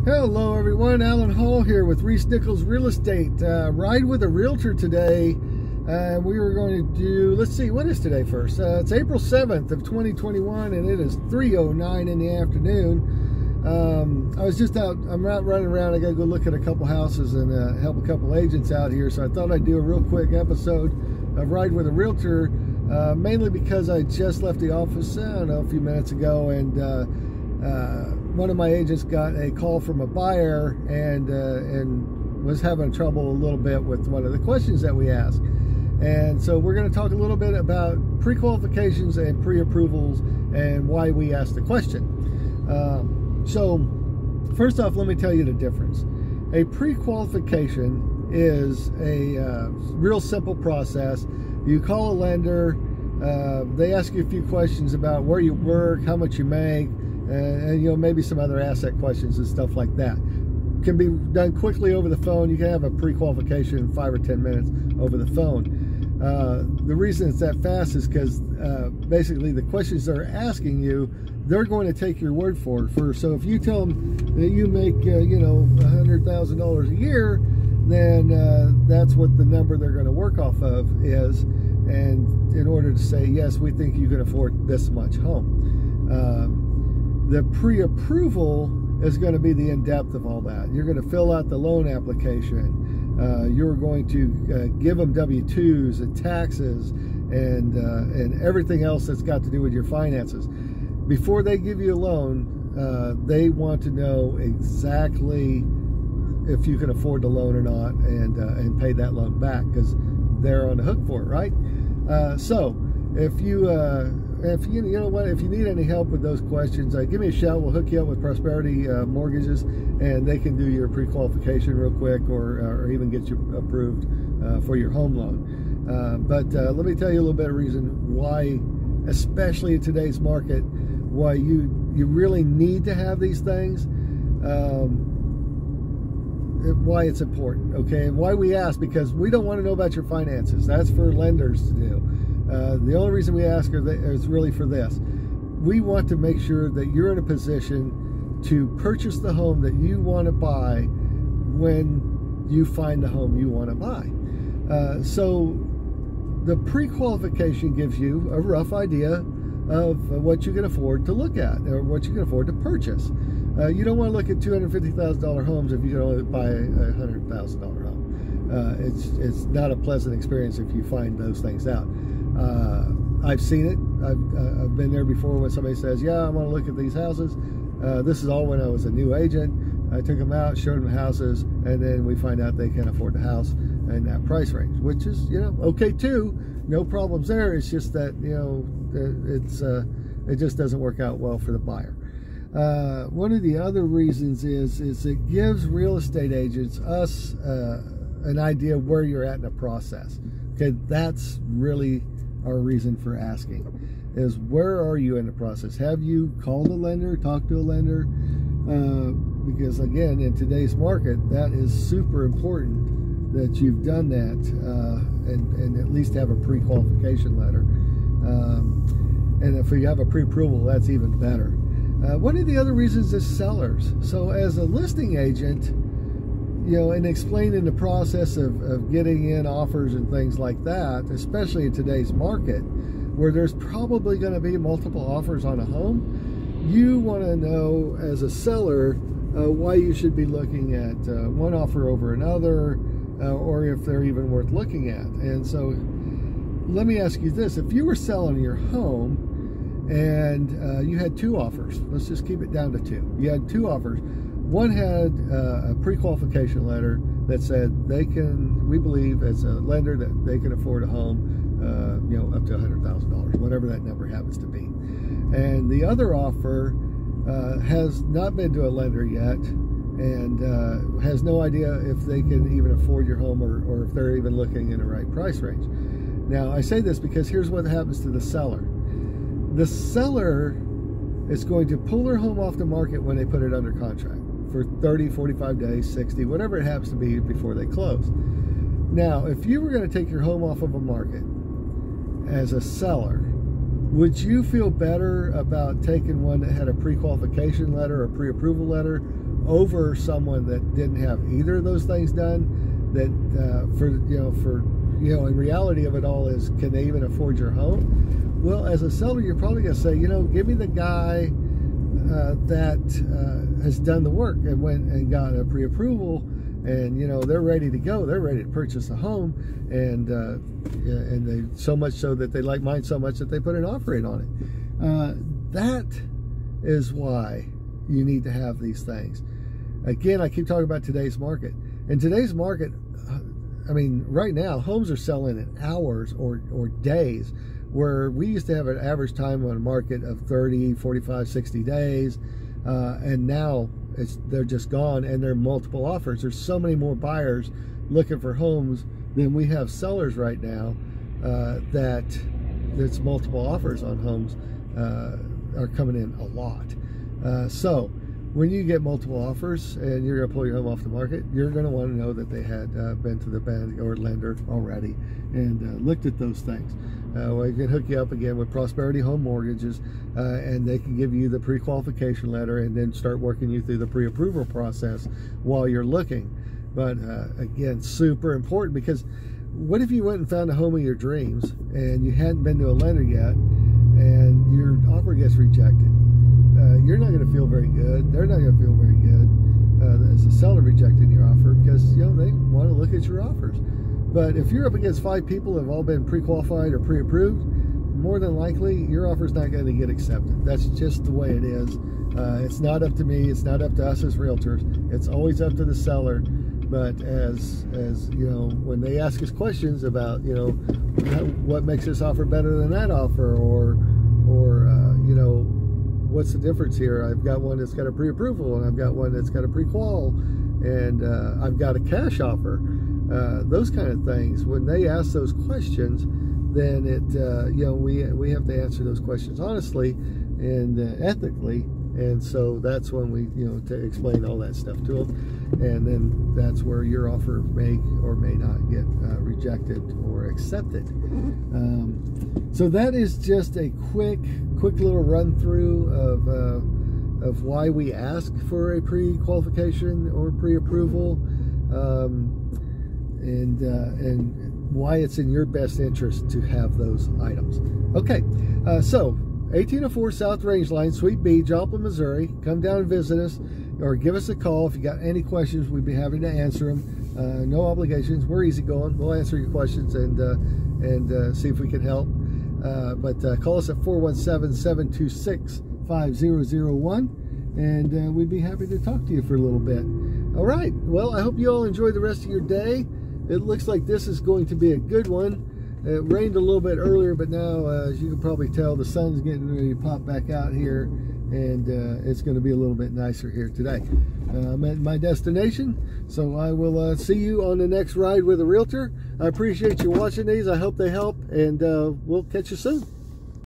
Hello everyone, Alan Hall here with Reese Nichols Real Estate. Ride with a Realtor today. We were going to do, let's see, what is today first? It's April 7th of 2021 and it is 3:09 in the afternoon. I was just out, I'm out running around. I got to go look at a couple houses and help a couple agents out here. So I thought I'd do a real quick episode of Ride with a Realtor, mainly because I just left the office, I don't know, a few minutes ago, and one of my agents got a call from a buyer and was having trouble a little bit with one of the questions that we asked. And so we're going to talk a little bit about pre-qualifications and pre-approvals and why we asked the question. So first off, let me tell you the difference. A pre-qualification is a real simple process. You call a lender, they ask you a few questions about where you work, how much you make, and you know, maybe some other asset questions and stuff like that. Can be done quickly over the phone. You can have a pre-qualification in 5 or 10 minutes over the phone. The reason it's that fast is because basically the questions they're asking you, they're going to take your word for it. So if you tell them that you make you know, $100,000 a year, then that's what the number they're going to work off of is, and in order to say yes, we think you can afford this much home. The pre-approval is going to be the in-depth of all that. You're going to fill out the loan application. You're going to give them W-2s and taxes and everything else that's got to do with your finances. Before they give you a loan, they want to know exactly if you can afford the loan or not, and pay that loan back, because they're on the hook for it, right? So if you you know what, if you need any help with those questions, give me a shout. We'll hook you up with Prosperity Mortgages, and they can do your pre-qualification real quick, or even get you approved for your home loan. But let me tell you a little bit of reason why, especially in today's market, why you really need to have these things, why it's important, okay? And why we ask, because we don't want to know about your finances. That's for lenders to do. The only reason we ask is really for this. We want to make sure that you're in a position to purchase the home that you want to buy when you find the home you want to buy. So the pre-qualification gives you a rough idea of what you can afford to look at, or what you can afford to purchase. You don't want to look at $250,000 homes if you can only buy a $100,000 home. It's not a pleasant experience if you find those things out. I've seen it. I've been there before when somebody says, yeah, I want to look at these houses. This is all when I was a new agent. I took them out, showed them houses, and then we find out they can't afford the house in that price range, which is, you know, okay too. No problems there. It's just that, you know, it just doesn't work out well for the buyer. One of the other reasons is it gives real estate agents, us, an idea of where you're at in the process. Okay, that's really our reason for asking, is where are you in the process? Have you called a lender, talked to a lender? Because again, in today's market, that is super important that you've done that, and at least have a pre-qualification letter. And if you have a pre-approval, that's even better. One of the other reasons is sellers. So as a listing agent, you know, and explaining the process of getting in offers and things like that, especially in today's market, where there's probably going to be multiple offers on a home, you want to know as a seller why you should be looking at one offer over another, or if they're even worth looking at. And so let me ask you this: if you were selling your home and you had two offers, let's just keep it down to two. You had two offers. One had a pre-qualification letter that said we believe as a lender that they can afford a home, you know, up to $100,000, whatever that number happens to be. And the other offer has not been to a lender yet, and has no idea if they can even afford your home, or if they're even looking in the right price range. Now, I say this because here's what happens to the seller. The seller is going to pull their home off the market when they put it under contract for 30, 45 days, 60, whatever it happens to be before they close. Now, if you were going to take your home off of a market as a seller, would you feel better about taking one that had a pre-qualification letter or pre-approval letter over someone that didn't have either of those things done, that in reality of it all is, can they even afford your home? Well, as a seller, you're probably going to say, give me the guy that has done the work and went and got a pre-approval, and they're ready to go. They're ready to purchase a home, and they so much so that they like mine so much that they put an offer in on it. That is why you need to have these things. Again, I keep talking about today's market. In today's market, I mean, right now, homes are selling in hours or days, where we used to have an average time on a market of 30, 45, 60 days, and now they're just gone, and there are multiple offers. There's so many more buyers looking for homes than we have sellers right now, that there's multiple offers on homes are coming in a lot. So when you get multiple offers and you're going to pull your home off the market, you're going to want to know that they had been to the bank or lender already and looked at those things. We can hook you up again with Prosperity Home Mortgages, and they can give you the pre-qualification letter and then start working you through the pre-approval process while you're looking. But again, super important, because what if you went and found a home of your dreams and you hadn't been to a lender yet, and your offer gets rejected? You're not going to feel very good. They're not going to feel very good as a seller rejecting your offer, because they want to look at your offers. But if you're up against 5 people who have all been pre-qualified or pre-approved, more than likely your offer's not going to get accepted. That's just the way it is. It's not up to me. It's not up to us as realtors. It's always up to the seller. But as when they ask us questions about what makes this offer better than that offer, or what's the difference here? I've got one that's got a pre-approval, and I've got one that's got a pre-qual, and I've got a cash offer. Those kind of things. When they ask those questions, then we have to answer those questions honestly and ethically. And so that's when we to explain all that stuff to them, and then that's where your offer may or may not get rejected or accepted. So that is just a quick little run through of why we ask for a pre-qualification or pre-approval, and why it's in your best interest to have those items. Okay, so 1804 South Range Line, Suite B, Joplin, Missouri. Come down and visit us, or give us a call if you got any questions. We'd be happy to answer them. No obligations. We're easygoing. We'll answer your questions and see if we can help. But call us at 417-726-5001, and we'd be happy to talk to you for a little bit. All right. Well, I hope you all enjoy the rest of your day. It looks like this is going to be a good one. It rained a little bit earlier, but now, as you can probably tell, the sun's getting ready to pop back out here, and it's going to be a little bit nicer here today. I'm at my destination, so I will see you on the next Ride with a Realtor. I appreciate you watching these. I hope they help, and we'll catch you soon.